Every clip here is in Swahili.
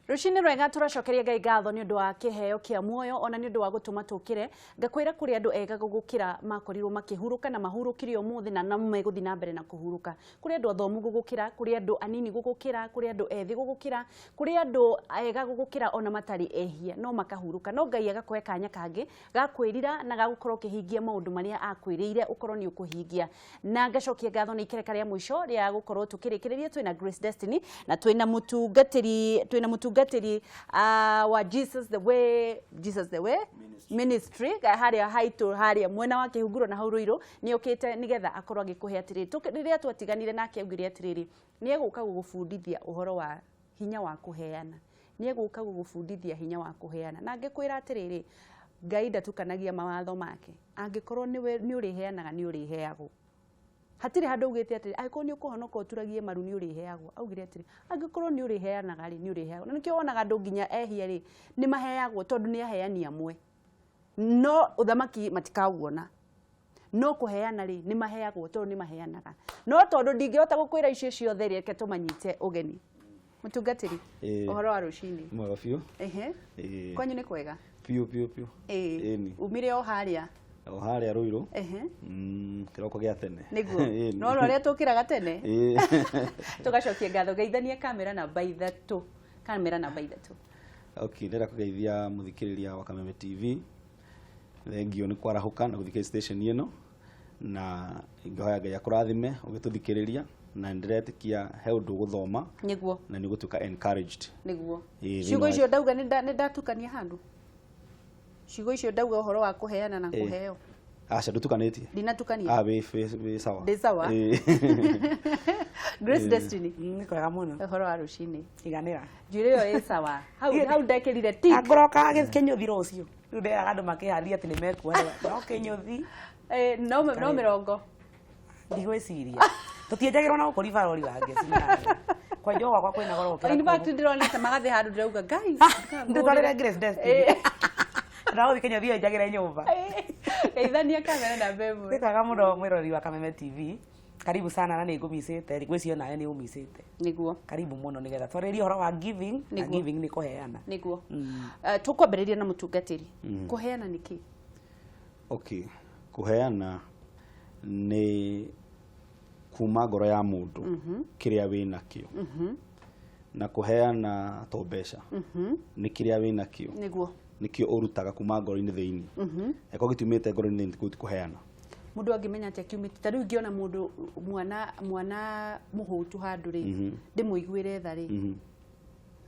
Rushini rwega turacokeria Ngai ngatho ni undu wa kiheo kia muoyo ona ni undu wa gutuma tukire ngakwira kuri andu ega gugukira makorirwo makihuruka na mahurukire umuthi na meguthi na mbere na kuhuruka kuri andu athomu gugukira kuri andu anini gugukira kuri andu ethi gugukira kuri andu ega gugukira ona matari ehia no makahuruka no Ngai agakwe kanya kangi gakwirira na gagukorwo kihingia maundu maria akwirire ukorwo ni ukuhingia na ngacokia ngatho ni ikereka ria mwisho ria gukorwo tukirikiriria twina Grace Destiny na twina mutungatiri wa Jesus the way ministry haria haitu haria mwena wa kihunguro na hauruiro ni okete nigetha akorwo agikuhe atiriri riria twatiganire nake augire atiriri ni eguka gugufundithia uhoro wa hinya wa kuheana ni eguka gugufundithia hinya wa kuheana na ngikwira atiriri Ngai ndatukanagia mawatho make angikorwo ni uriheanaga ni uriheagwo hatire handu ugite atiri aiko ni ukuhonoka uturagie maru ni uriheagwo augire atiri angikorwo ni uriheanaga ri ni uriheagwo na nikio wonaga andu nginya ehia ri ni maheagwo tondu ni aheani amwe no uthamaki matikaguona no kuheana ri ni maheagwo tondu ni maheanaga no tondu ndingihota gukwira icio ciothe ri reke tumanyite ugeni mutungatiri uhoro wa rucini mwega biu kwanyu ni kwega piu ni umire o haria ruiro kiroko gia tene niguo no ria tukiraga tene tugacokia ngatho geithanie kamera namba 3 okay ndira kugeithia muthikiriria wa Kameme TV thengio ni kwarahuka na guthikira station ino na ingihoya Ngai akurathime ugituthikiriria na ndiretikia he undu guthoma niguo na ni gutuka encouraged niguo ciugo icio ndauga ni ndatukania handu ciugo icio ndauga uhoro wa kuheana na kuheo acha ndutukanĩtie ndinatukania we sawa ndi sawa Grace Destiny ni kwega muno uhoro wa rucini iganira njire yo sawa hau ndekirire tik agoroka gĩkenyũthi rũciũ rĩu nderaga andũ makiharia atĩ nĩ mekuona okenyũthi no mirongo ndigwĩciria tũtienjagĩrwo na gũkũri barori wange kwa njogo gwakwa kwĩna goro gũkĩra in fact ndironete magathi handu ndĩrauga guys ndĩtwarĩre Grace Destiny Rao dikenya thia jagira nyumba. Geithania kamera na bebo. Ndikaga muno mwirori wa Kameme TV. Karibu sana na nigumisite, rigwĩcio nawe ni umisite. Niguo. Karibu muno nigetha twarĩrie horo wa giving, na giving ni kuheana. Niguo. Tukwambĩrĩria na mutungatĩri. Kuheana niki? Okay. Kuheana ni kuma ngoro ya mundu kiria wina kio. Na kuheana to mbeca. Ni kiria wina kio. Niguo. Nikio urutaga kuma ngoro-ini thiini. Eko gitumite ngoro-ini thiini kuheana. Mundu angimenya ati akiumite tariu ngiona mundu mwana muhutu handu ri ndimuiguire tha ri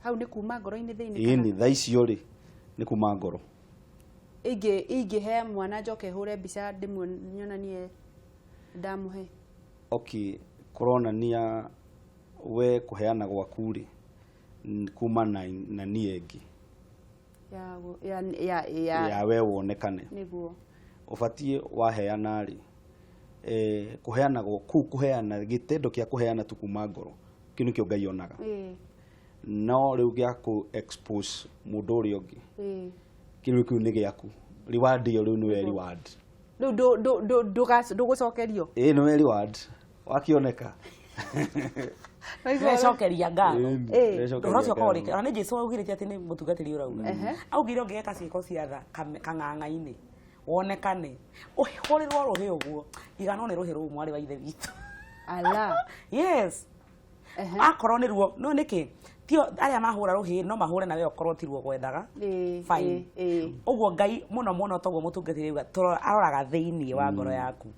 hau ni kuma ngoro-ini thiini kana ni tha icio ri ni kuma ngoro he mwana njoke hure mbica ndimunyonanie ndamuhe. Okay, kuronania we kuheana gwaku ri kuma na niengi ya we wonekane niguo ubatie waheana ri kuheana kuheana gitendo kia kuheana tu kuma ngoro kinu kio Ngai onaga no riu gia ku expose mundu uri ongi kinu kiu ni giaku reward yo riu ni we reward do gucokerio ni we reward wakioneka Cokeria ngatho rocio korike ona Jesu augirite ati ni mutungatiri urauga augire ongeka ciiko ciatha kang'ang'a-ini wonekane uhorirwo ruhi uguo igana ni ruhi ru mwari wa ithe witu ala yes akorwo ni ruo no niki tio aria mahura ruhi no mahure nawe okorwo ti ruo gwendaga fine uguo Ngai muno toguo mutungatiri uga aroraga thiini wa ngoro yaku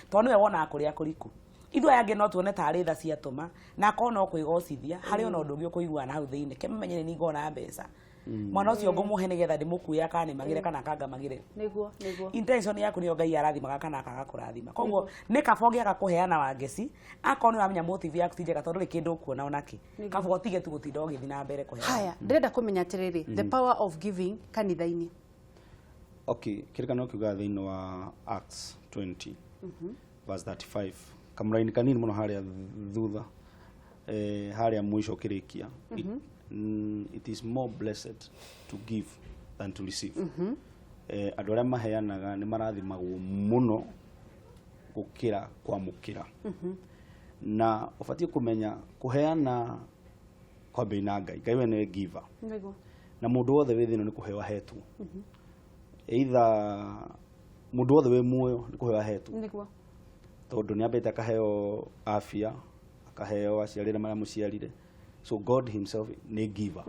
tondu we wona kuria kuriku Idwa yage no tuone tari tha cia tuma na kono kwigocithia hari ona undu ngi kuigua na hau thiini kemenyene ni ngona mbeca mwana ucio ngumuhe nigetha ndimukuya kana magire kana kanga magire niguo intention yaku ni Ngai arathimaga kana akaga kurathima koguo ni kabogi agakuheana wangeci akoni wamenya motive yaku tinjega tondu ri kindu kuona onaki kabogo tige tu gutinda ogithi na mbere kuheana. Haya ndenda kumenya atiriri the power of giving kanitha-ini. Okay, kirikano kiuga thiini wa Acts 20 verse 35 kamraini kanini muno haria thutha haria mwisho kirikia it is more blessed to give than to receive. Andu aria maheanaga ni marathimagwo muno gukira kwamukira na ubatie kumenya kuheana kwambia na Ngai we nĩ giver Nĩguo. na mũndũ wothe wĩ thĩ ĩno nĩ kũheo ahetwo either mũndũ wothe wĩ muoyo nĩ kũheo ahetwo Nĩguo. tondũ nĩ ambĩte akaheo afya akaheo aciarĩre marĩa mũciarire so God himself nĩ giver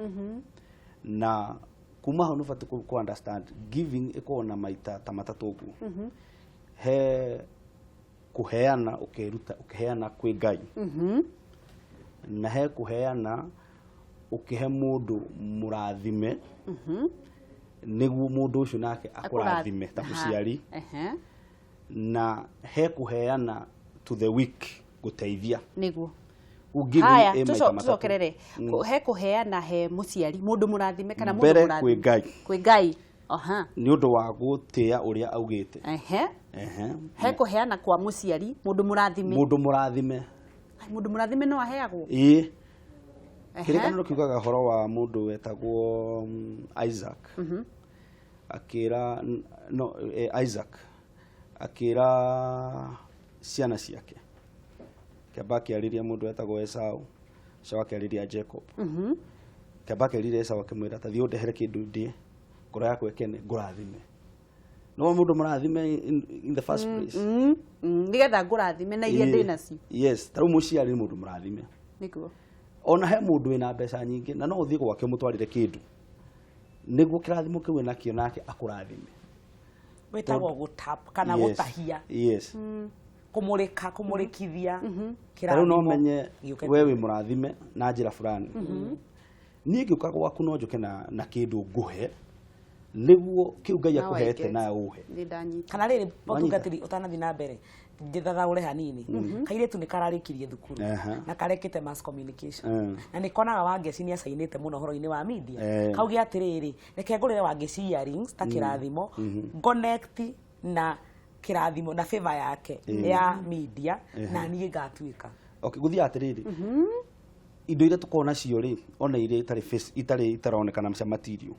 na kuma hau nũbati ku understand giving ĩkoragwo na maita ta matatũ ũguo he kuheana ukiheana kwĩ Ngai na he kuheana ukihe mũndũ mũrathime nĩguo mũndũ ũcio nake akũrathime ta mũciari na he kuheana to the weak guteithia nĩguo haya tucokerere he kuheana he mũciari mũndũ mũrathime kana mũndũ mũrathime kwĩ Ngai nĩ ũndũ wa gũtĩa ũrĩa augĩte he kuheana kwa mũciari mũndũ mũrathime no aheagwo kĩrĩkanĩro kiugaga horo wa mũndũ wetagwo Isaac Isaac akĩra ciana ciake kĩamba akĩarĩria mũndũ wetagwo Esau Esau akĩarĩria Jacob kĩamba akĩarĩria Esau akĩmwĩra ta thiĩ ũndehere kĩndũ ndĩe ngoro yakwa ĩkene ngũrathime no mũndũ mũrathime in the first place nĩgetha ngũrathime na iria ndĩ nacio yes tarũ mũciari nĩ mũndũ mũrathime nĩguo ona he mũndũ wĩna mbeca nyingĩ na no ũthiĩ gwake mũtwarĩre kĩndũ nĩguo kĩrathimo kĩu nakĩo nake akũrathime wetagwo gũtap kana gũtahia yes kũmũrĩkithia kĩrathimo no menye we wĩ mũrathime na njĩra fulani niĩ ngĩũka gwaku no njũke na kĩndũ ngũhe nĩguo kĩu Ngai akũhete na ũhe kana rĩrĩ mũtungatĩri ũtanathi na mbere ngĩthathaũre hanini kairĩtu nĩ kararĩkirie thukuru na karekete mass communication na nĩ konaga Wangeci nĩ acainĩte mũno horo-inĩ wa media kauge atĩrĩrĩ reke ngũrĩre Wangeci earrings ta kĩrathimo connect na kĩrathimo na favor yake ya media na niĩ ngatuĩka gũthiĩ atĩrĩrĩ indo iria tũkoragwo nacio rĩ ona iria itaronekana cia material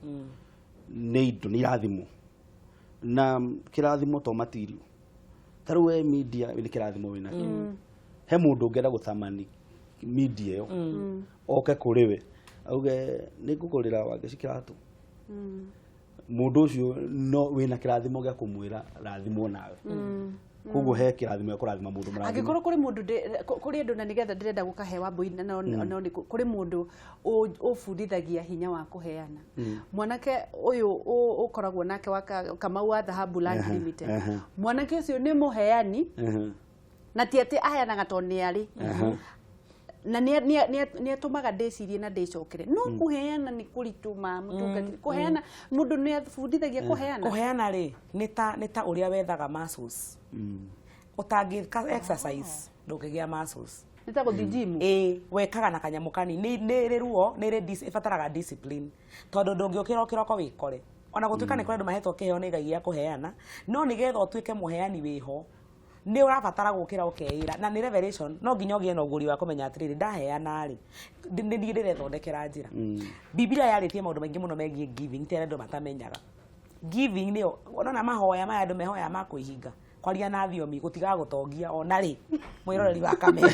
nĩ indo nĩ irathimo na kĩrathimo to material tarũ we media nĩ kĩrathimo wĩna he mũndũ ũngĩenda gũthamani media ĩyo oke kũrĩ we auge nĩ ngũkũrĩra Wangeci kĩratũ mũndũ ũcio no wĩna kĩrathimo gĩa kũmwĩra rathimwo nawe koguo he kĩrathimo gĩa kũrathima mũndũ mũrathime angĩkorwo kũrĩ mũndũ kũrĩ andũ na nĩgetha ndĩrenda gũkahe Wambui no kũrĩ mũndũ ũbundithagia hinya wa kũheana mwanake ũyũ ũkoragwo nake wa Kamau wa Dhahabu Land Limited mwanake ũcio nĩ mũheani na ti atĩ aheanaga tondũ nĩ arĩ na nĩ atũmaga ndĩcirie na ndĩcokere no kũheana nĩ kũritũma mũtungatĩri kũheana mũndũ nĩ abundithagia kũheana rĩ nĩ ta ũrĩa wethaga muscles ũtangĩka exercise ndũngĩgĩa muscles nĩ ta gũthiĩ gym wekaga na kanyamũ kanini nĩ ruo ĩbataraga discipline tondũ ndũngĩũkĩra kĩroko wĩkore ona gũtuĩka nĩ kũrĩ andũ mahetwo kĩheo nĩ Ngai gĩa kũheana no nĩgetha ũtuĩke mũheani wĩho nĩ ũrabatara gũkĩra ũkeĩra na nĩ revelation no nginya ũgĩe na ũgũri wa kũmenya atĩrĩrĩ ndaheana rĩ nĩ ndĩrethondekera njĩra Biblia yarĩtie maũndũ maingĩ mũno megiĩ giving tena andũ matamenyaga giving nĩyo ona mahoya maya andũ mehoya ma kwĩhinga kwaria na thiomi gũtigaga gũtongia ona rĩ mwĩroreri wa kamera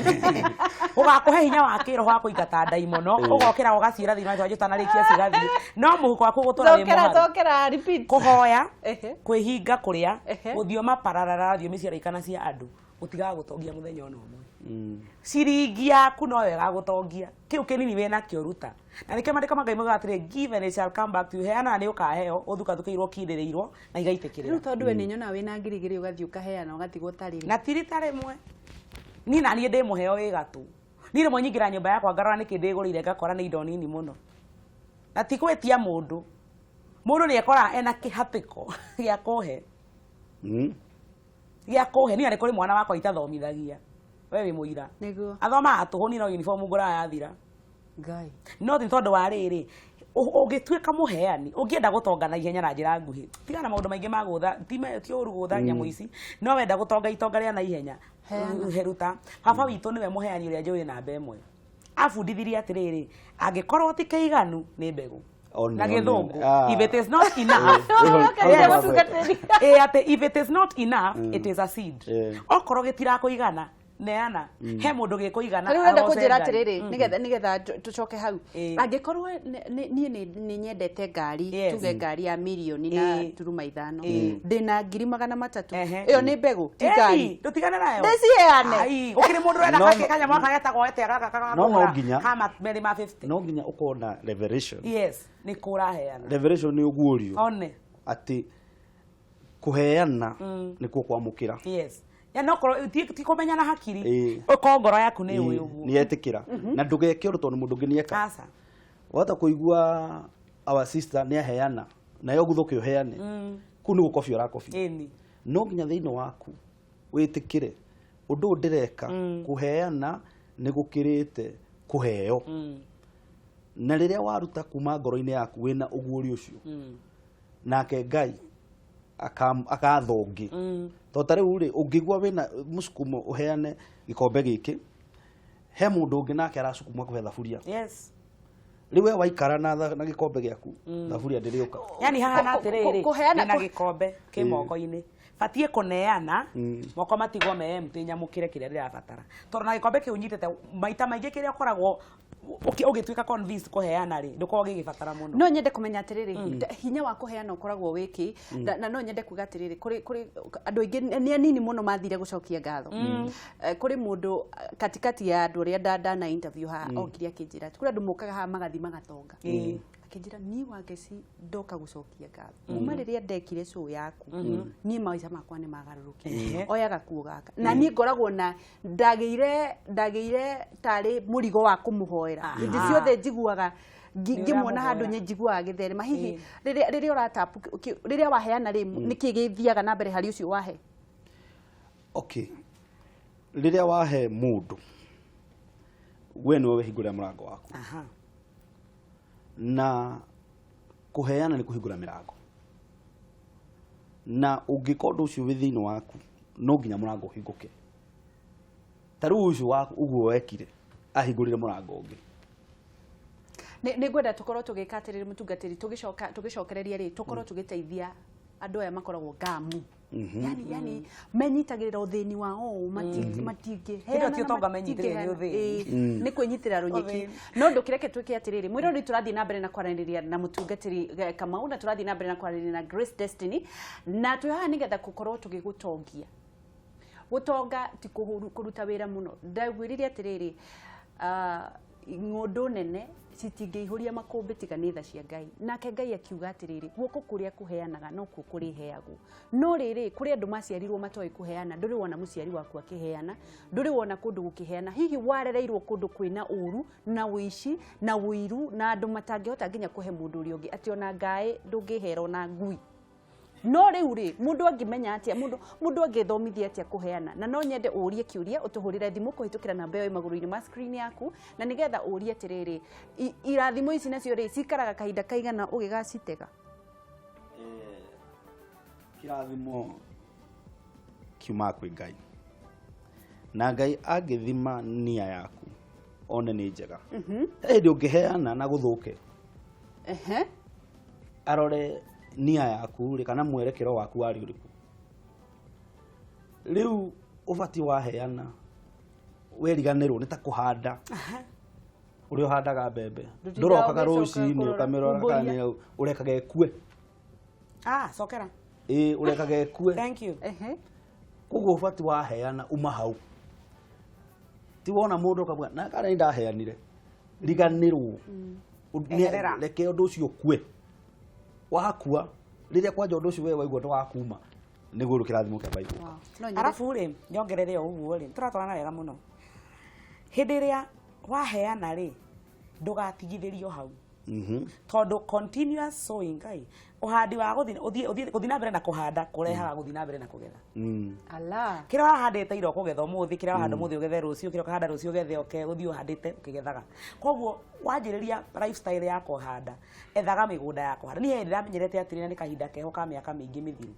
ũgakũhe hinya wa kĩroho wa kũingata ndaimono ũgokĩra ũgaciĩra thĩinĩ wa Utana rĩkia cigathiĩ no mũhuko waku gũtũra wĩ mũharu kũhoya kwĩhinga kũrĩa gũthioma pararara thiomi ciaraikana cia andũ gũtigaga gũtongia mũthenya ona ũmwe ciringi yaku no wega gũtongia kĩu kĩnini wĩ nakĩo ruta na nĩkĩo maandĩko ma Ngai moigaga atĩrĩrĩ give and it shall come back to you heana nĩ ũkaheo ũthukathukĩirwo kĩrĩrĩirwo na igaitĩkĩrĩra rĩu tondũ we nĩ nyonaga wĩna ngirigiri ũgathiĩ ũkaheana ũgatigwo tarĩ na tirita rĩmwe niĩ na niĩ ndĩ mũheo wĩ gatũ niĩ rĩmwe nyingĩra nyũmba yakwa ngarora nĩkĩ ndĩgũrĩire ngakora nĩ indo nini mũno na ti gwĩtia mũndũ nĩ ekoraga ena kĩhatĩko gĩa kũhe niĩ nĩ kũrĩ mwana wakwa itathomithagia we wĩ mũira athomaga tũhũ niĩ no uniform ngũraga yathira Ngai no ti tondũ wa rĩrĩ ũngĩtuĩka mũheani ũngĩenda gũtonga na ihenya na njĩra nguhĩ tiga na maũndũ maingĩ ma gũtha ti ũru gũtha nyamũ ici no wenda gũtonga itonga rĩa na ihenya heruta baba witũ nĩwe mũheani ũrĩa njũĩ namba ĩmwe abundithirie atĩrĩrĩ angĩkorwo ti kĩiganu nĩ mbegũ na gĩthũngũ if it is not enough if it is not enough it is a seed okorwo gĩtirakũigana neana he mundu gikuigana riu wenda kunjira atiriri nigetha tucoke hau angikorwo ni nyendete ngari tuge ngari ya milioni na turuma 5 ndina 300,000 iyo ni mbegu ti ngari tutigane nayo ndiciheane ai ukiri mundu renda kake kanya mwaka getagwo ete gaka no nginya kama meri ma 50 no nginya ukona revelation yes ni kuraheana revelation ni ugurio one ati kuheana ni kwamukira yes ya nokoro ti kumenya na hakiri uko ngoro yaku ni uyu ni etikira na ndugeke uruto ni mundu nginieka asa wata kuigua our sister ni aheana na yo guthuke uheane ku ni gukofia rakofi no nginya thiini waku witikire undu ndireka kuheana ni gukirite kuheo na riria waruta kuma ngoro-ini yaku wina uguuri ucio nake Ngai akathongi to tariu ri ungigwa wina musukumo uheane gikombe giki he mundu ungi nake arasukuma kuhe thaburia yes riwe waikara na gikombe giaku thaburia ndiriuka yani hana atiriri na gikombe ki moko-ini batie kuneana moko matigwo me empty nyamukire kiria ndirabatara tondu na gikombe ki unyitete maita maingi kiria koragwo ugituika convinced kuheana ri nduko gigibatara muno no nyende kumenya atiriri hinya wa kuheana ukoragwo wiki na no nyende kuga atiriri kuri andu aingi ni anini muno mathire gucokia ngatho kuri mundu katikati ya andu ria na interview ha okiri akinjira kuri andu mukaga ha magathi magatonga akinjira ni wangeci ndoka gucokia ngatho muma riria ndekire show yaku ni maica makwa ni magaruruki oyaga kuo gaka na ni ngoragwo na ndageire tari murigo wa kumuhoera indi ciothe njiguaga ngimwona handu njiguaga githerema hihi riria uratapu riria waheana ri niki githiaga na mbere hari ucio wahe okay riria wahe mundu we no wehingura murango waku na kuheana ni kuhingura mirango na ungikondu ucio withini waku no nginya murango hinguke taru ucio waku uguo wekire ahingurire murango ungi ni ngwenda tukorwo tugikatirira mutungatiri tugicokereria ri tukorwo tugiteithia andu aya makoragwo gamu yani menyitagirira uthini wao matingi heana ti tonga menyitire ni uthini ni kwinyitira runyiki no ndukireke twike atiriri mwiro ni turathi na mbere na kwaraniria na mutungatiri Kamau na turathi na mbere na kwaraniria na Grace Destiny na twihaha nigetha gukorwo tugigutongia gutonga ti kuruta wira muno ndagwiriria atiriri ng'ondu nene citingeihuria makumbi tiga nĩ tha cia Ngai nake Ngai akiuga atiriri guoko kuria kuheanaga no kuo kuri heagwo no riri kuri andu maciarirwo matoi kuheana nduri wona muciari waku akiheana nduri wona kundu gukiheana hihi warereirwo kundu kwina uru na wici na wiru na andu matangihota nginya kuhe mundu uri ungi ati ona Ngai ndungihera ona ngui no riu ri mundu angimenya atia mundu angithomithia atia kuheana na no nyende urie kiuria utuhurire thimu kuhitukira namba yo maguru-ini ma screen yaku na nigetha urie atiriri irathimo ici nacio ri cikaraga kahinda kaigana ugigacitega kirathimo kiuma kwi Ngai na Ngai agithima nia yaku one ni njega ndi ungiheana na guthuke arore nia yaku ri kana mwerekero waku wari uriku riu ubati waheana weriganirwo ni ta kuhanda uri uhandaga mbembe ndurokaga ruci-ini ukamirora kana urekaga ekue sokera urekaga ekue thank you kugo ubati waheana uma hau ti wona mundu kabwa na kana ndaheanire riganirwo reke undu ucio kue wakua riria kwanja undu ucio we waigua ndwakuma niguo rukirathimo kia Bible arafu ri nyongerere uguo ri turatwarana wega muno hindi ria waheana ri ndugatigithirio hau tondu continuous sowing Ngai uhandi wa guthina mbere na kuhanda kurehaga guthina mbere na kugetha ala kira wahandite iro kugetha umuthi kira wahanda umuthi ugethe rucio kira ukahanda rucio ugethe uthi uhandite ukigethaga koguo wanjiriria lifestyle ya kuhanda ethaga migunda ya kuhanda ni hindi ramenyerete atirina ni kahinda keho ka miaka mingi mithiru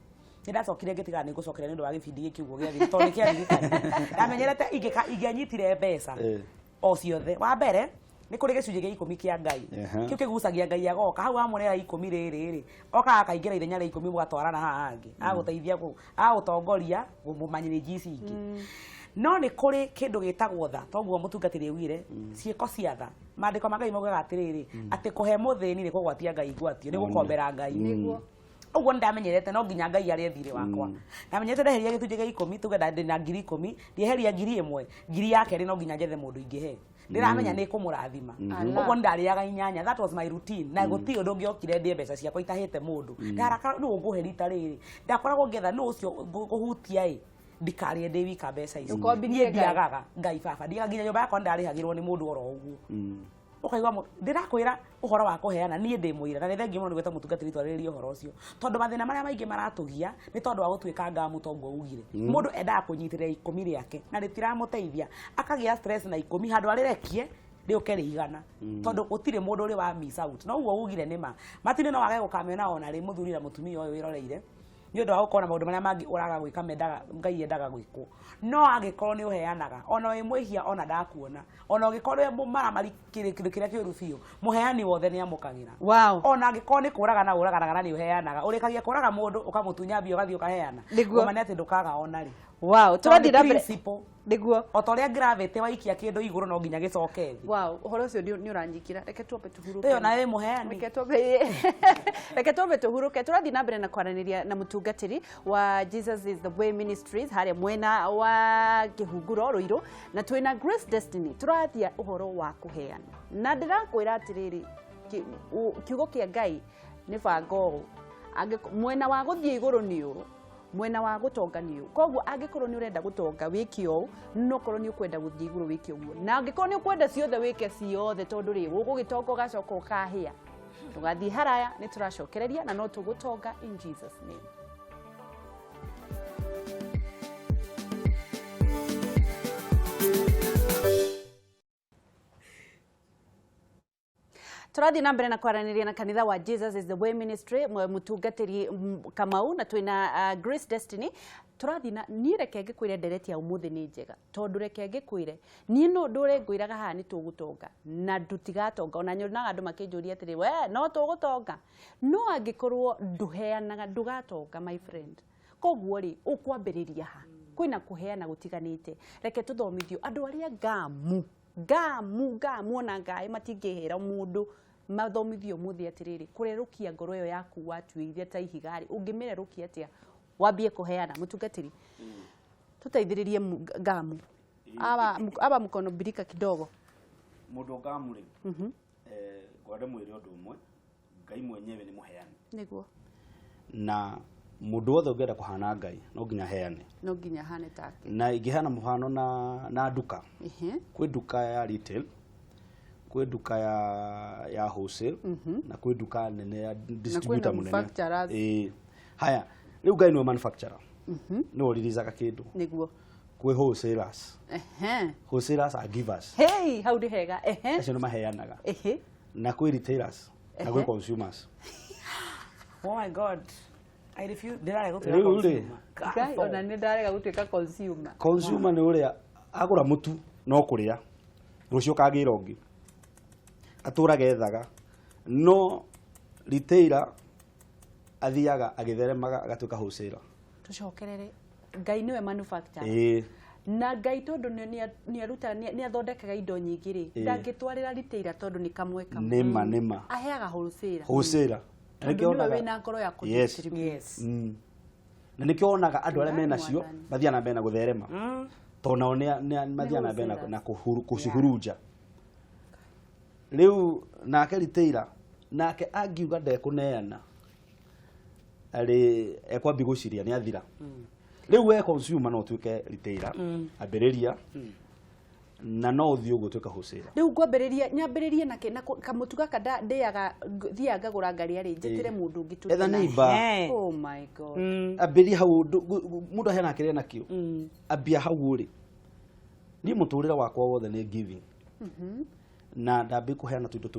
ndacokire ngitiga ni gucokera ni ndu wa gibindi gikiugo gia thiri tondu kia ririkani ndamenyerete inganyitire mbeca o ciothe wa mbere ni kuri gicunje gia 10 kia Ngai kiu kigucagia Ngai agoka hau amurera 10 riri oka akaingira ithenya ria 10 mugatwarana haha hangi aguteithia agutongoria mumanyiri ici ingi no nĩ kũrĩ kĩndũ gĩtagwo tha toguo mũtungatĩri augire ciĩko cia tha maandĩko ma Ngai moigaga atĩrĩrĩ atĩ kũhe mũthĩni nĩ kũgwatia Ngai gwatio nĩ gũkombera Ngai nĩguo ũguo ndamenyerete no nginya Ngai arĩa thirĩ wakwa ndamenyerete ndeheria gĩcunjĩ gĩa 10 tuge ndĩna 10,000 ndieheria 1,000 ngiri ya kerĩ no nginya njethe mũndũ ingĩhe ndiramenya nĩ kũmũrathima ũguo ndarĩaga inyanya that was my routine na gũtirĩ ũndũ ũngĩokire ndie mbeca ciakwa itahĩte mũndũ ndaraka nĩ ũngũhe rita rĩrĩ ndakoragwo ngetha nĩ ũcio ngũhutia ndikarĩe ndĩ wika mbeca ici niĩ ndiagaga Ngai baba ndiaga nginya nyũmba yakwa ndarĩhagĩrwo nĩ mũndũ oro ũguo ukaigwa ndirakwira uhoro wa kuheana nie ndi muira na thengi muno gweta mutungatiri twarĩrĩria uhoro ucio tondu mathina maria maingi maratugia ni tondu wa gutwika ngamu tongo ugire mundu endaga kunyitirira 10 riake na ritiramuteithia akagia stress na 10 handu arirekie riuke rigana tondu gutire mundu uri wa miss out no uguo ugire nima matine no wage gukamena ona ri muthuri na mutumia uyu wiroreire ni undu wa gukona maundu maria mangi uraga gwika mendaga Ngai endaga gwikwo no agikorwo ni uheanaga ona we mwihia ona ndakuona ona ugikorwo maramari kiria kiuru biu muheani wothe ni amukagira ona agikorwo ni kuraga na uraganaga na ni uheanaga urikagia kuraga mundu ukamutunya mbio gathio kaheana ngoma nete ndukaga ona ri turathira niguo otoria gravity waikia kindu iguru no nginya gicoke uhoro ucio ni uranyikira reke twambe tuhuruke iyo na we muheani reke twambe tuhuruke turathi na mbere na kwaraniria na mutungatiri wa Jesus is the Way Ministries haria mwena wa Kihunguro Ruiru na twina Grace Destiny turathia uhoro wa kuheana na ndirakwira atiriri kiugo kia Ngai ni bango mwena wa guthie iguru niu mwena wa gutonga niu koguo angikorwo ni urenda gutonga wikio no korwo ni ukwenda guthie iguru wikio guo na angikorwo ni ukwenda ciothe wike ciothe tondu ri gugitonga gacoka ukahia tugathie haraya ni turacokereria na no tugutonga in Jesus name. Turathi na mbere na kwaraniria na kanitha wa Jesus is the Way Ministry mutungatiri Kamau na twina Grace Destiny turathi na ni reke ngikwire ndereti ya umuthi ni njega tondu reke ngikwire ni no ndure ngwiraga haha ni tugutonga na ndutigatonga ona nyonaga andu makinjuria atiri we no tugutonga no angikorwo nduheanaga ndugatonga my friend koguo ri ukwambiriria ha kwina kuheana gutiganite reke tuthomithio andu aria gamu ona Ngai matingihera mundu mathomithio muthi atiriri kurerukia ngoro yo yaku watuire ta ihigari ungimererukia atia wambie kuheana mutungatiri tutaithiririe gamu aba mkono birika kidogo mundu gamu ri gwade mwiri undu umwe Ngai mwenyewe ni muheani niguo na mundu wothe ungenda kuhana Ngai no nginya heane no nginya hane take na ingihana muhano na duka kwi duka ya retail kwi duka ya wholesale na kwi duka nene ya distributor munene haya riu Ngai no manufacturer no ririzaga kindu niguo kwi wholesalers wholesalers are givers hey how do hega acio no maheanaga na kwi retailers na kwi consumers oh my god I refuse ndirarega gutuika consumer Ngai ona ni ndarega gutuika consumer consumer ni uria agura mutu no kuria rucio kagira ungi atura gethaga no retailer athiaga agitheremaga agatuika wholesaler tucokerere Ngai niwe manufacturer na Ngai tondu ni aruta ni athondekaga indo nyingi ri ndangitwarira retailer tondu ni kamwe nema aheaga wholesaler nikionaga wina ngoro ya yes na nikionaga andu aria mena cio mathia na mbere na gutherema tona ne mathia na mbere na kucihurunja riu nake retailer nake angiuga ndekuneana ari ekwambi guciria ni athira riu we consumer no tuike retailer ambiriria na no uthio gutuika wholesaler riu ngwambiriria nyambiririe na kamutuga kada ndiaga thiaga gura ngari ari njitire mundu ungitu etha neighbor oh my god ambiri hau mundu hena kire nakio ambia hau uri ni muturira wakwa wothe ni giving na ndambi kuheana tuindo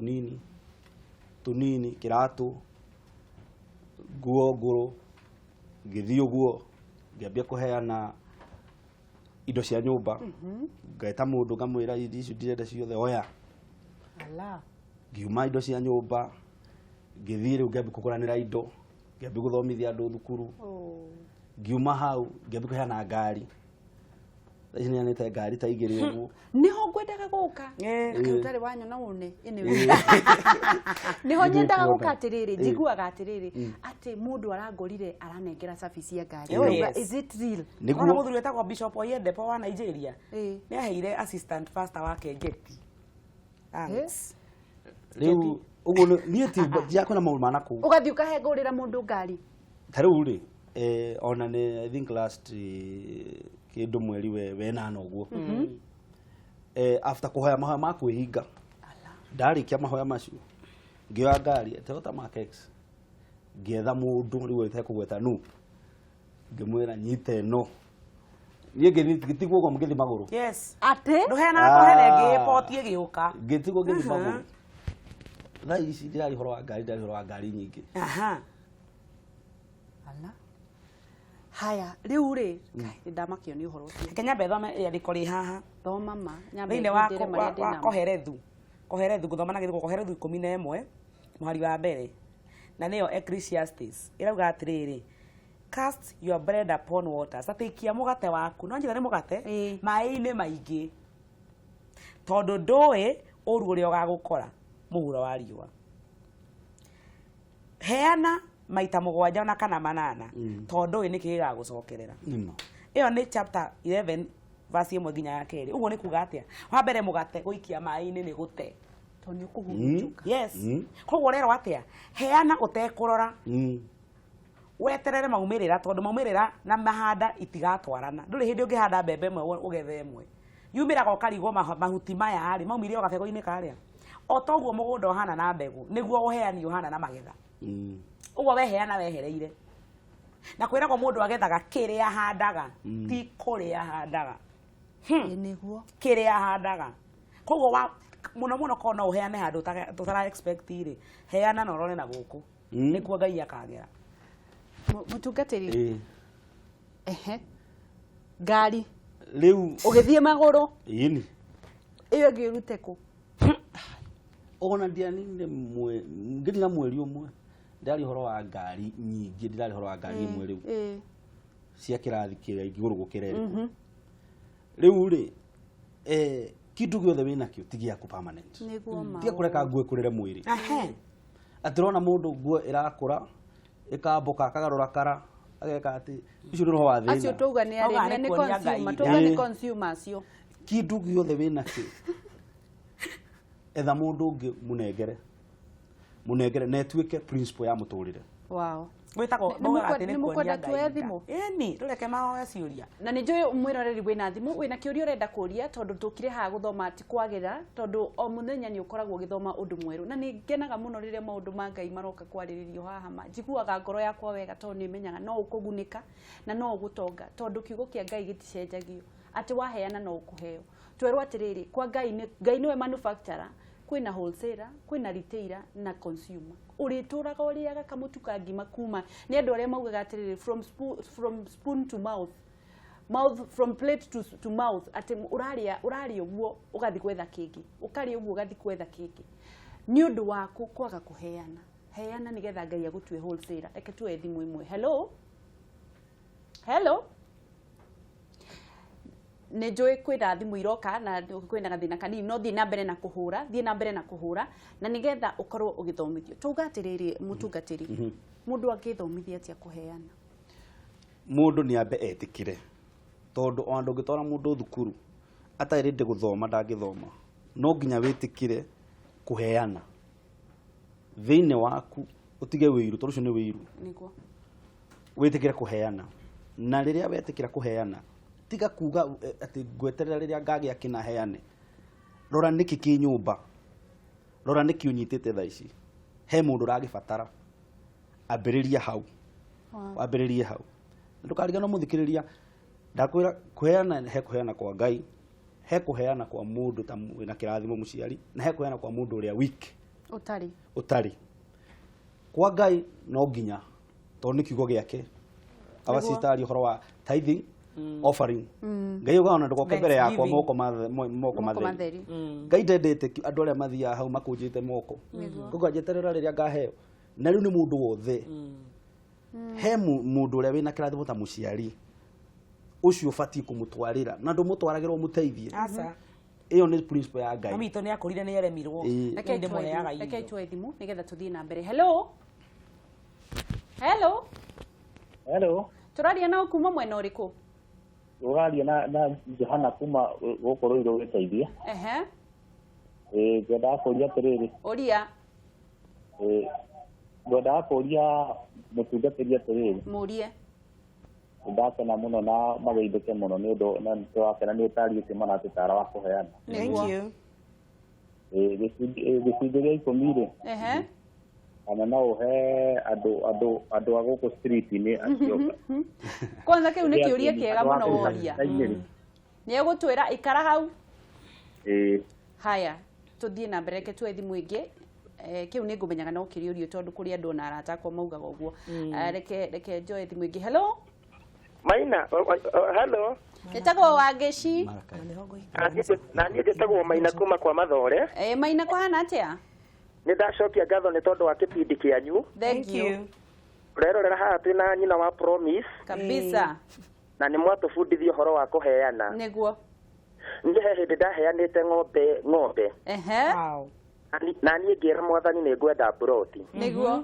tunini kiratu guo nguru ngithio guo ngiambia kuheana indo cia nyumba ngaita mundu ngamwira ici ndirenda ciothe oya ala ngiuma indo cia nyumba ngithire ngiambi kuguranira indo ngiambi guthomithia andu thukuru ngiuma hau ngiambi kuheana ngari Ni anete ngari ta igiri uguo. Niho ngwendaga guka. Akirutari wanyona une anyway. Niho nyendaga guka atiriri, njiguaga atiriri ati mundu arangorire aranengera service ya ngari. Is it real? Niguo muthuri wetagwo Bishop Oyedepo wa Nigeria. Ni aheire assistant pastor wake ngeti. Thanks. Riu uguo ni ti yakona maundu manaku. Ugathi ukahengurira mundu ngari. Taru ri ona ne I think last kindu mweri we nana uguo. After kuhoya mahoya ma kwihinga. Ndarikia mahoya macio. Ngioya ngari Toyota Mark X. Ngietha mundu riu wete kugweta nu. Ngimwira nyite no. Niĩ ngĩtigwo ũguo ngĩthi magũrũ. Yes. Ate? Nduhena kuhene ngĩpotie gĩũka. Ngĩtigwo ngĩthi magũrũ. Thaa ici ndirarĩ horo wa ngari, ndirarĩ horo wa ngari nyingĩ. Aha. Ala. Haya, rĩu rĩ, ndamakio nĩ ũhoro ũcio. Kenya bethome rĩandĩko rĩ haha. Thoma ma, nyambe thĩinĩ wa Koherethu. Koherethu gũthoma na gĩthũngũ Koherethu 11 mũhari wa mbere. Na nĩyo Ecclesiastes. Ĩrauga atĩrĩrĩ, cast your bread upon waters. Atĩkia mũgate waku. No njĩra nĩ mũgate maĩ-inĩ maingĩ. Tondũ ndũĩ ũru ũrĩa ũgagũkora mũhuro wa riũa. Heana maita 7 na kana 8 tondũ ndũĩ nĩkĩ gĩgagũcokerera. Ĩyo nĩ chapter 11 verse 1 nginya ya 2. Ũguo nĩ kuga atĩa? Wa mbere mũgate gũikia maĩ-inĩ nĩ gũte. Tondũ nĩ ũkũhurunjũka. Yes. Koguo rero atĩa? Heana ũtekũrora. Weterere maumĩrĩra tondũ maumĩrĩra na mahanda itigatwarana. Ndũrĩ hĩndĩ ũngĩhanda mbembe ĩmwe ũgethe ĩmwe. Yumĩraga ũkarigwo mahuti maya harĩ maumire o gabego-inĩ karĩa. O toguo mũgũnda ũhana na mbegũ nĩguo ũheani ũhana na magetha. Ũguo weheana wehereire. Na kwĩragwo mũndũ agethaga kĩrĩa ahandaga ti kũrĩa ahandaga. Nĩguo Kĩrĩa ahandaga. Koguo mũno mũno korwo no ũheane handũ ũtara expect rĩ, heana na ũrore na gũkũ. Nĩkuo Ngai akagera. Mũtungatĩri. Ngari. Rĩu ũgĩthiĩ magũrũ. Ĩni. Ĩyo ngĩrute kũ? Ona ndianine ngĩthi na mweri ũmwe. Ndarĩ horo wa ngari nyingĩ, ndarĩ horo wa ngari ĩmwe rĩu. Cia kĩrathi kĩrĩa igũrũ gũkĩrerwo. Rĩu rĩ kindu gĩothe wĩnakĩo ti gĩaku permanent. Tiga kũreka nguo ĩkũrĩre mwĩrĩ. Atirona mũndũ nguo ĩrakũra ĩkamboka akagarũra kara ageka atĩ icio nĩ roho wa thĩna. Acio tuuga nĩ arĩ nĩ consumer, tuuga nĩ consumer acio. Kindu gĩothe wĩnakĩo etha mũndũ ũngĩ mũnengere na ĩtuĩke principle ya mũtũrĩre. Wow. Gwĩtagwo atĩ nĩ mũkwenda tuoye thimũ. Ĩni tũreke mahoya ciũria. Na nĩ njũĩ mwĩroreri wĩna thimũ wĩna kĩũria ũrenda kũria tondũ tũkire haha gũthoma ti kwagĩra tondũ o mũthenya nĩ ũkoragwo ũgĩthoma ũndũ mwerũ. Na nĩ ngenaga mũno rĩrĩa maũndũ ma Ngai maroka kwarĩrĩrio haha njiguaga ngoro yakwa wega tondũ nĩ menyaga no ũkũgunĩka na no ũgũtonga tondũ kiugo kĩa Ngai gĩticenjagio atĩ waheana no ũkũheo. Twerwo atĩrĩrĩ kwa Ngai nĩwe manufacturer, kwĩna wholesaler, kwĩna retailer na consumer. Ũrĩtũraga ũrĩaga kamũtu ka ngima kuma nĩ andũ arĩa maugaga atĩrĩrĩ from spoon to mouth from plate to mouth atĩ ũrarĩa ũguo ũgathi gwetha kĩngĩ ũkarĩa ũguo ũgathi gwetha kĩngĩ nĩ ũndũ waku kwaga kũheana. Heana nĩgetha Ngai agũtue wholesaler. Reke tuoye thimũ ĩmwe. Hello. Nĩ njũĩ kwĩna thimũ iroka na kwĩna gathĩna kanini no thiĩ na mbere na kũhũra na nĩgetha ũkorwo ũgĩthomithio. Tuuga atĩrĩrĩ mũtungatĩri, mũndũ angĩthomithia atĩa kũheana? Mũndũ nĩ ambe etĩkĩre tondũ o andũ ũngĩtwara mũndũ thukuru atarĩ rĩndĩ gũthoma ndangĩthoma. No nginya wĩtĩkĩre kũheana thĩinĩ waku ũtige wĩiru tondũ ũcio nĩ wĩiru. Nĩguo Wĩtĩkĩre kũheana na rĩrĩa wetĩkĩra kũheana tiga kuga atĩ ngweterera rĩrĩa ngagĩa kĩna heane. Rora nĩkĩ kĩ nyũmba, rora nĩkĩ ũnyitĩte thaa ici. He mũndũ ũragĩbatara ambĩrĩria hau. Wambĩrĩrie hau. Ndũkariganĩrwo mũthikĩrĩria, ndakwĩra kũheana he kũheana kwa Ngai, he kũheana kwa mũndũ ta wĩna kĩrathimo mũciari na he kũheana kwa mũndũ ũrĩa weak ũtarĩ. Kwa Ngai no nginya tondũ nĩ kiugo gĩake abacitari ũhoro wa tithing offering. Ngai ugaona ndugoke mbere yakwa moko matheri. Ngai ndendete andũ arĩa mathiaga hau makũnjĩte moko. Koguo njeterera rĩrĩa ngaheo. Na rĩu nĩ mũndũ wothe. He mũndũ ũrĩa wĩna kĩrathimo ta mũciari ucio bati kumutwarira na ndumutwaragirwo muteithie iyo ni principle ya Ngai mami to ni akorire ni eremirwo reke twe thimu nigetha tuthie na mbere hello hello hello turaria na kuma mwena uriku turaria na Johana kuma gukoro iro giteithia ngenda kuria tiriri uria ngenda kuria mutungatĩria tiriri murie ndakena muno na mageithĩke muno nĩ ũndũ na twakena nĩ ũtari ũcio maratũtara wa kũheana thank you gĩcunjĩ gĩa ikũmi rĩ kana no ũhe andũ a gũkũ street-inĩ acioka kwanza kĩu nĩ kĩũria kĩega mũno woria nĩ egũtwĩra ikara hau haya tuthie na mbere twe thimu ingĩ kiu nĩ ngũmenyaga no kĩrĩũrio tondũ kũrĩ andũ na arata akwa maugaga ũguo reke njoe thimu ingĩ hello Maina hello Nĩtagwo Wangeci na niĩ njĩtagwo Maina kuma kwa Mathore Maina kũhana atĩa nĩ ndacokia ngatho nĩ tondũ wa kĩpindi kĩanyu thank you ũrerorera haha twĩna nyina wa Promise kabisa na nĩ mwatũbundithia ũhoro wa kũheana nĩguo niĩ he hĩndĩ ndaheanĩte ng'ombe na niĩ ngĩra mwathani nĩ ngwenda buroti nĩguo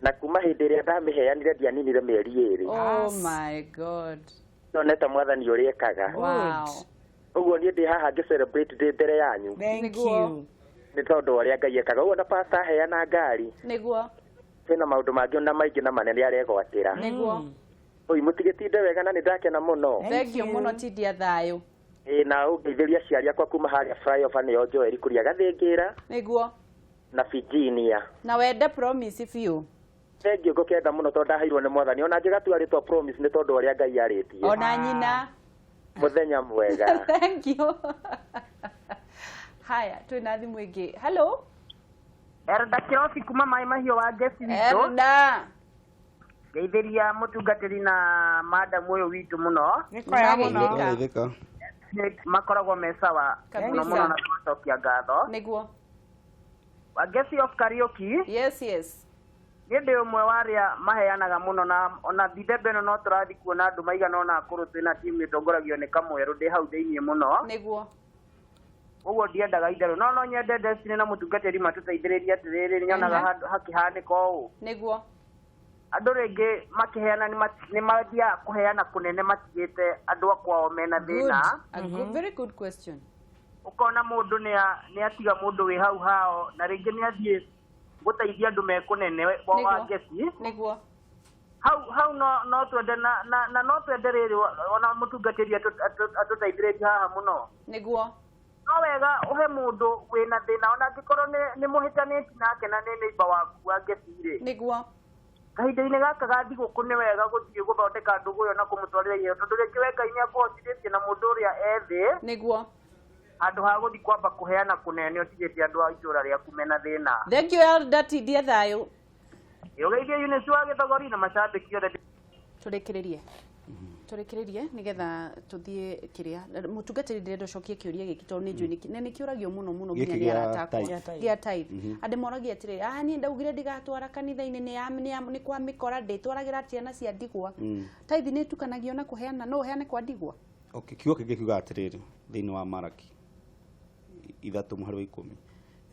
na kuma hĩndĩ ĩrĩa ndamĩheanire ndianinire mĩeri 2 oh my god noneta mwathani ũrĩa ekaga wow ũguo niĩ ndĩ haha ngĩ celebrate ndĩ mbere yanyu thank you nĩ tondũ ũrĩa Ngai ekaga ũguo na pastor aheana ngari nĩguo kwĩna maũndũ mangĩ na maingĩ na manene aregwatĩra nĩguo ũi mũtigĩtinde wega na nĩ ndakena mũno thank you mũno tindia thayũ na ũngeithĩria ciari akwa kuma harĩa flyover nĩyo Joel kũria gathĩngĩra nĩguo na Virginia na wende Promise biũ thengiũ ngũkenda mũno tondũ ndaheirwo nĩ mwathani ona ngĩgatua rĩtwa Promise nĩ tondũ ũrĩa Ngai arĩtie ona nyina mũthenya mwega thank you haya twĩna thimũ ĩngĩ hello Erda Kirosi kuma Mai Mahiũ wa Ngeci witũ Erda geithĩria mũtungatĩri na madam ũyũ witũ mũno nĩkwega makoragwo me sawa mũno na tũcokia ngatho nĩguo wa Ngeci of Karaoke yes nĩ ndĩ ũmwe wa arĩa maheanaga mũno na ona thithembe ĩno no tũrathi kuona andũ maigana ona akũrũ twĩna timu ĩtongoragio nĩ Kamwerũ ndĩ hau thĩiniĩ mũno nĩguo ũguo ndiendaga itherũ no nyende Destiny na mũtungatĩri matũteithĩrĩrie atĩrĩrĩ nyonaga hakĩhanĩka ũũ nĩguo andũ rĩngĩ makĩheana nĩ mathiaga kũheana kũnene matigĩte andũ akwao mena thĩna very good question ũkona mũndũ nĩ atiga mũndũ wĩ hau hao na rĩngĩ nĩ athiĩ gũteithia andũ me kũnene wa Ngeci nĩguo hau no twende na no twende rĩrĩ ona mũtungatĩri atũteithĩrĩrie haha mũno nĩguo no wega ũhe mũndũ wĩna thĩna ona angĩkorwo nĩ mũhĩtanĩti nake na nĩ neighbor waku wa Ngeci rĩ nĩguo kahinda-inĩ gaka ga thigũkũ nĩ wega gũthiĩ gũthondeka ndũgũ ĩyo na kũmũtwarĩra iheo tondũ rĩngĩ we Ngai nĩakũhotithĩtie na mũndũ ũrĩa ethĩ nĩguo handũ ha gũthiĩ kwamba kũheana kũnene ũtigĩte andũ a itũũra rĩaku mena thĩna thank you Elda tindia thayũ ũgeithie Eunice wa Gĩthogori na macambĩki othe tũrĩkĩrĩrie nĩgetha tũthiĩ kĩrĩa mũtungatĩri ndĩrenda ũcokie kĩũria gĩkĩ tondũ nĩ njũĩ nĩ kĩũragio mũno nginya nĩ arata akwa gĩa tithe andũ moragia atĩrĩrĩ niĩ ndaugire ndigatwara kanitha-inĩ nĩ kwa mĩkora ndĩtwaragĩra ciana cia ndigwa tithe nĩ ĩtukanagio na kũheana no ũheane kwa ndigwa kiugo kĩngĩ kiugaga atĩrĩrĩ thĩinĩ wa Maraki 3:10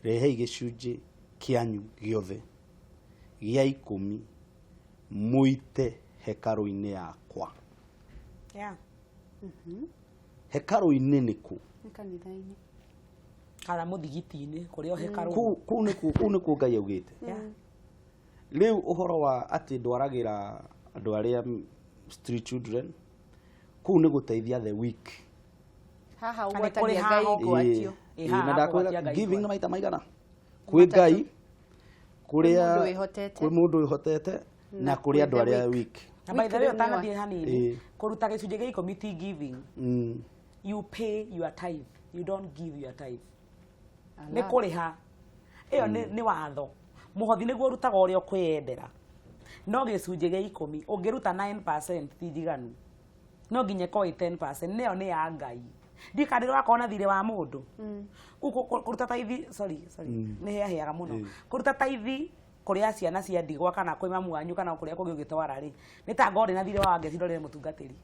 rehei gĩcunjĩ kĩanyu gĩothe gĩa 10 mũite hekarũ-inĩ yakwa hekarũ-inĩ nĩkũ kanitha-inĩ kana mũthigiti-inĩ kũrĩa hekarũ kũu nĩkuo Ngai augĩte rĩu ũhoro wa atĩ ndwaragĩra andũ arĩa street children kũu nĩ gũteithia the weak haha ũgwatagia Ngai gwatio na ndakwĩra giving na maita maigana kwĩ Ngai kũrĩa kwĩ mũndũ wĩhotete na kũrĩ andũ arĩa weak na by the way ũtanathiĩ hanini kũruta gĩcunjĩ gĩa 10 ti giving you pay your tithe you don't give your tithe nĩ kũrĩha ĩyo nĩ watho mũhothi nĩguo ũrutaga ũrĩa ũkwĩyendera no gĩcunjĩ gĩa 10 ũngĩruta 9% ti njiganu no nginya koe 10% nĩyo nĩ ya Ngai ndikandĩrwo wakorwo na thirĩ wa mũndũ kũruta tithe sorry nĩ heaga mũno kũruta tithe kũrĩa ciana cia ndigwa kana kwĩ mamu wanyu kana kũrĩa kũngĩ ũgĩtwara rĩ nĩ ta ngorĩ na thirĩ wa Ngeci ndorere mũtungatĩri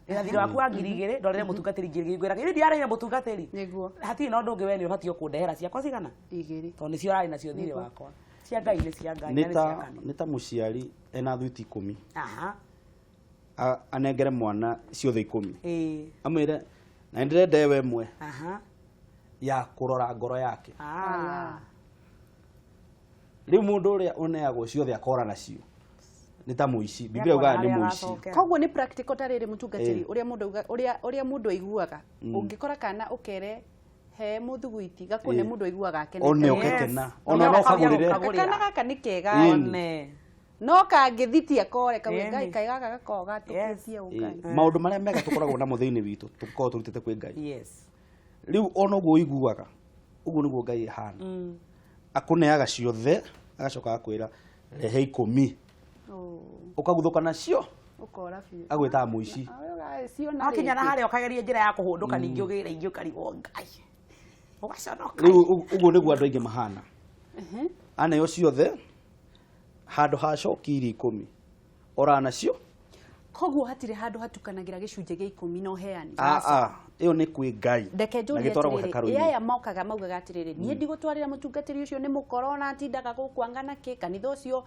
ina thira waku wa ngiri igiri ndorere mutungatiri ngiri ngwira ini ndiarire mutungatiri niguo hati no ndungi we ni ubatio kundehera ciakwa cigana igiri to ni cio rari nacio thire wakwa cia ngai ni cia ngai nĩ ta mũciari ena thuiti 10 anengere mwana ciothe 10 amwire na ndirenda ewe mwe ya kurora ngoro yake riu mundu uria uneagwo ciothe akora nacio nĩ ta mũici biblia ugaga nĩ mũici koguo nĩ practical tarĩrĩ mũtungatĩri ũrĩa mũndũ aiguaga ũngĩkora kana ũkere he mũthugwiti gakune mũndũ aiguaga akenete one okekena ona no kagurire kana gaka nĩ kega one no kangĩthiti akore ngai kai gaka gakoga tũkĩtie ũngai maũndũ marĩa mega tũkoragwo namo thĩinĩ witũ tũkoragwo tũrutĩte kwĩ ngai rĩu ona ũguo ũiguaga ũguo nĩguo ngai ihana akuneaga ciothe agacoka akwĩra rehe 10 ukaguthũka nacio ukora biũ agwĩta mũici akinya na harĩa ũkageria njĩra ya kũhũndũka ningĩ ũgĩra ingĩ ũkarigwo ngai ũgaconoka rĩu ũguo nĩguo andũ aingĩ mahana aneo ciothe handũ hacokiri 10 ora nacio koguo hatirĩ handũ hatukanagira gĩcunjĩ gĩa 10 no heani ĩyo nĩ kwĩ ngai ndeke njũrie atĩrĩrĩ aya mokaga maugaga atĩrĩrĩ niĩ ndigũtwarĩra mũtungatĩri ũcio nĩ mũkorona atindaga gũkwangana kĩ kanitha ũcio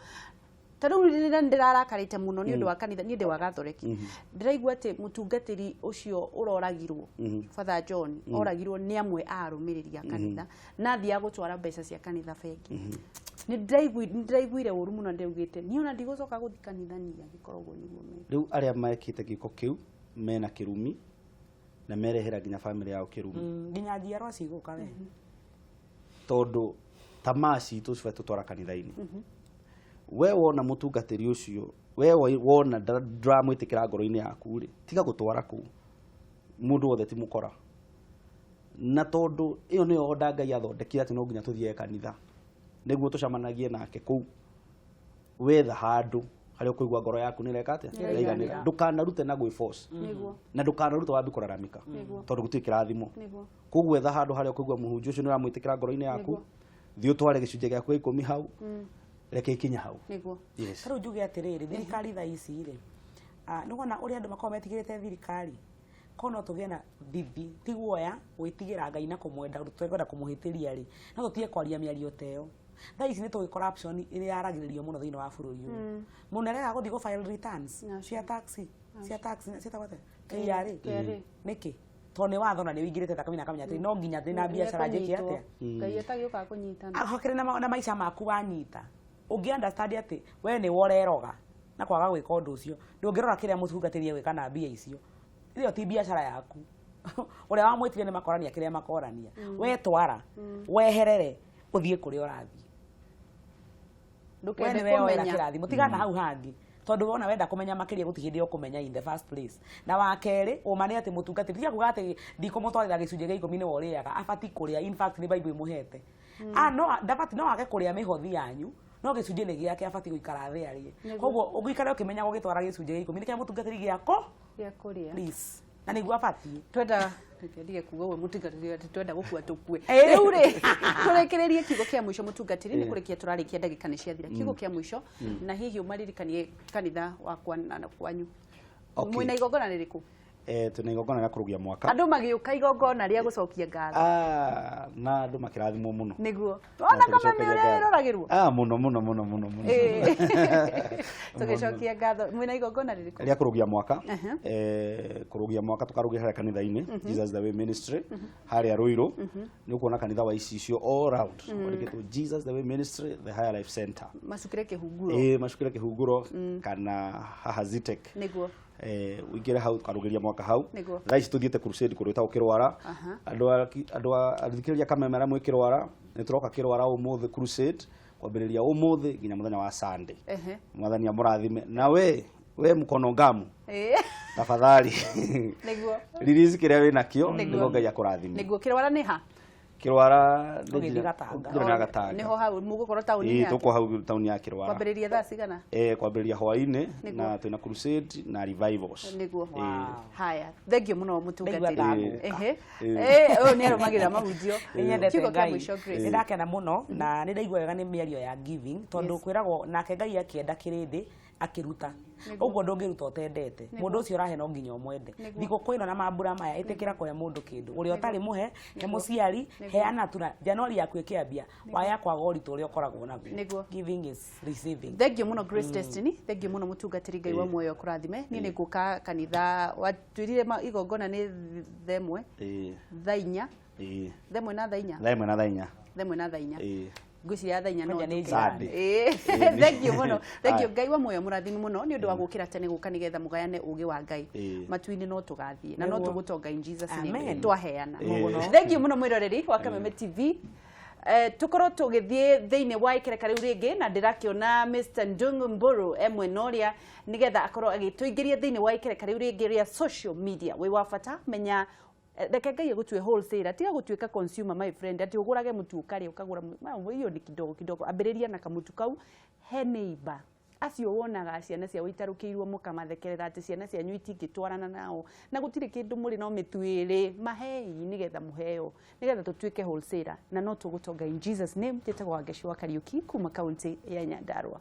tarĩu ndĩrarakarĩte mũno nĩ ũndũ wa kanitha niĩ ndĩ wa Gathoreki ndĩraigua atĩ mũtungatĩri ũcio ũroragirwo Father John oragirwo nĩ amwe a arũmĩrĩri a kanitha na thiaga gũtwara mbeca cia kanitha bengi nĩndĩraiguire ũru mũno ndĩraugĩte niĩ ona ndigũcoka gũthi kanitha niĩ angĩkoragwo nĩguo rĩu arĩa mekĩte gĩko kĩu mena kĩrumi na merehera nginya family yao kĩrumi nginya njiarwa cigũka we tondũ tamaa citũ cibatie tũtwara kanitha-inĩ we wona mũtungatĩri ũcio we wona ndramwĩtĩkĩra ngoro-inĩ yaku rĩ tiga gũtwara kũu mũndũ wothe ti mũkora na tondũ ĩyo nĩyo onda ngai athondekire atĩ no nginya tũthiĩ kanitha nĩguo tũcamanagie nake kũu wetha handũ harĩa ũkũigua ngoro yaku nĩ reka atĩa ĩiganĩra ndũkanarute na gwĩ force na ndũkanarute wambi kũraramĩka tondũ gũtirĩ kĩrathimo koguo wetha handũ harĩa ũkũigua mũhunjia ũcio nĩ ũramwĩtĩkĩra ngoro-inĩ yaku thiĩ ũtware gĩcunjĩ gĩaku gĩa 10 hau reke ikinya hau tarĩu njuge atĩrĩrĩ thirikari thaa ici rĩ nĩ wona ũrĩa andũ makoragwo metigĩrĩte thirikari korwo no tũgĩe na thithi ti guoya gwĩtigĩra ngai na kũmwenda twenda kũmũhĩtĩria rĩ no tũtige kwaria mĩario ta ĩyo thaa ici nĩ tũgĩ corruption ĩrĩa yaragĩrĩrio mũno thĩinĩ wa bũrũri ũyũ mũndũ arega gũthiĩ gũ file returns cia taxi ciatagwate KRA nĩkĩ tondũ nĩ watho na nĩ wĩingĩrĩte thakame na akamenya atĩ no nginya ndĩ na biacara njĩke atĩa ngai atagĩũka kũnyitana hakĩrĩ na maica maku wanyita ũngĩ understand atĩ we nĩ woreroga na kwaga gwĩka ũndũ ũcio ndũngĩrora kĩrĩa mũtungatĩri gwĩka na mbia icio ĩyo ti biacara yaku ũrĩa wamwĩtire nĩ makorania kĩrĩa makorania we twara weherere ũthiĩ kũrĩa ũrathiĩ ndũkende kũmenya kĩrathimo tigana hau hangĩ tondũ wona wenda kũmenya makĩria gũti hĩndĩ ũkũmenya in the first place na wa kerĩ ũmane atĩ mũtungatĩri tiga kuga atĩ ndikũmũtwarĩra gĩcunjĩ gĩa 10 nĩ worĩaga abati kũrĩa in fact nĩ Bible imũhete no ndabati no age kũrĩa mĩhothi yanyu no gĩcunjĩ nĩ gĩake abati gũikara thĩ arĩe koguo ũgĩikara ũkĩmenya gũgĩtwara gĩcunjĩ gĩa 10 nĩkĩo mũtungatĩri gĩako gĩa kũrĩa please na nĩguo abati twenda ndige kuga we mũtungatĩri atĩ twenda gũkua tũkue rĩu rĩ tũrekererie kiugo kĩa mũico mũtungatĩri nĩ kũrĩkia tũrarĩkia ndagĩka nĩ ciathira kiugo kĩa mũico na hihi ũmaririkanie kanitha wakwa na kwanyu mwĩna igongona rĩrĩkũ tuna igongona rĩa kũrũgia mwaka andũ magĩũka igongona rĩa gũcokia ngatho na andũ makĩrathimwo mũno nĩguo ona kama mĩroragĩrwo mũno tũgĩcokia ngatho mwĩna igongona rĩrĩkũ rĩa kũrũgia mwaka kũrũgia mwaka tũkarũgia harĩa kanitha-inĩ Jesus the Way Ministry harĩa Ruiru nĩ ũkuona kanitha wa icio all round wandĩkĩtwo Jesus the Way Ministry the Higher Life Center macukire kĩhunguro macukire kĩhunguro kana haha Zitek nĩguo wĩingĩre hau tũkarũgĩria mwaka hau thaa ici tũthiĩte crusade kũrũta ũkĩrwara andũ athikĩrĩria kamemera mwĩ kĩrwara nĩ tũroka kĩrwara ũmũthĩ crusade kwambĩrĩria ũmũthĩ nginya mũthenya wa Sunday mwathani amũrathime na we mkono ngamu tafadhali nĩguo release kĩrĩa wĩ nakĩo nĩguo Ngai akũrathime nĩguo kĩrwara nĩ ha kĩrwara nĩ Gatanga nĩho hau mũgũkorwo taũni ya tũkũ hau taũni ya kĩrwara kwambĩrĩria thaa cigana kwambĩrĩria hwaĩ-inĩ na twĩna crusade na revivals nĩguo haya thengio mũno mũtungatĩri ũyũ nĩ arũmagĩrĩra mahunjio kiugo kĩa mũico Grace nĩ ndakena mũno na nĩ ndaigua wega nĩ mĩario ya giving tondũ kwĩragwo nake Ngai akĩenda kĩrĩndĩ akiruta uguo ndungiruta utendete mundu ucio urahe no nginya umwende thiguku ino na mambura maya itikira kuhe mundu kindu uria utari muhe ni muciari heana tuna Januari yaku ikiambia waya kwaga uritu uria ukoragwo naguo giving is receiving. Thank you muno Grace Destiny, thank you muno mutungatiri Ngai wa muoyo kurathime ni ni guka kanitha watwirire igongona ni themwe thaa 4 themwe na thaa 4 Guci ya thainya no ni thank you muno thank you Ngai wa muoyo murathimi muno ni undu wa gukira tene guka nigetha mugayane ugi wa Ngai matuini no tugathie na no tugutonga in Jesus name twaheana thank you muno mwiroreri wa Kameme TV tukoro tugithie thiini wa ikereka riu ringi na ndirakiona Mr Ndungu Mburu emwe noria nigetha akorwo agituingiria thiini wa ikereka riu ringi ria social media wi wa bata menya reke Ngai gutwe wholesaler tiga gutwika consumer my friend ati ugurage mutu ukari ukagura hiyo ni kidogo ambiriria na kamutu kau he neighbor acio wonaga ciana cia witarukiirwo mukamathekerera ati ciana cia nyu itingitwarana nao na gutire kindu muri no mitwiri mahei nigetha muheo nigetha tutwike wholesaler na no tugutonga in Jesus name tetagwa Geshu wa Kariuki kuma county ya Nyandarua.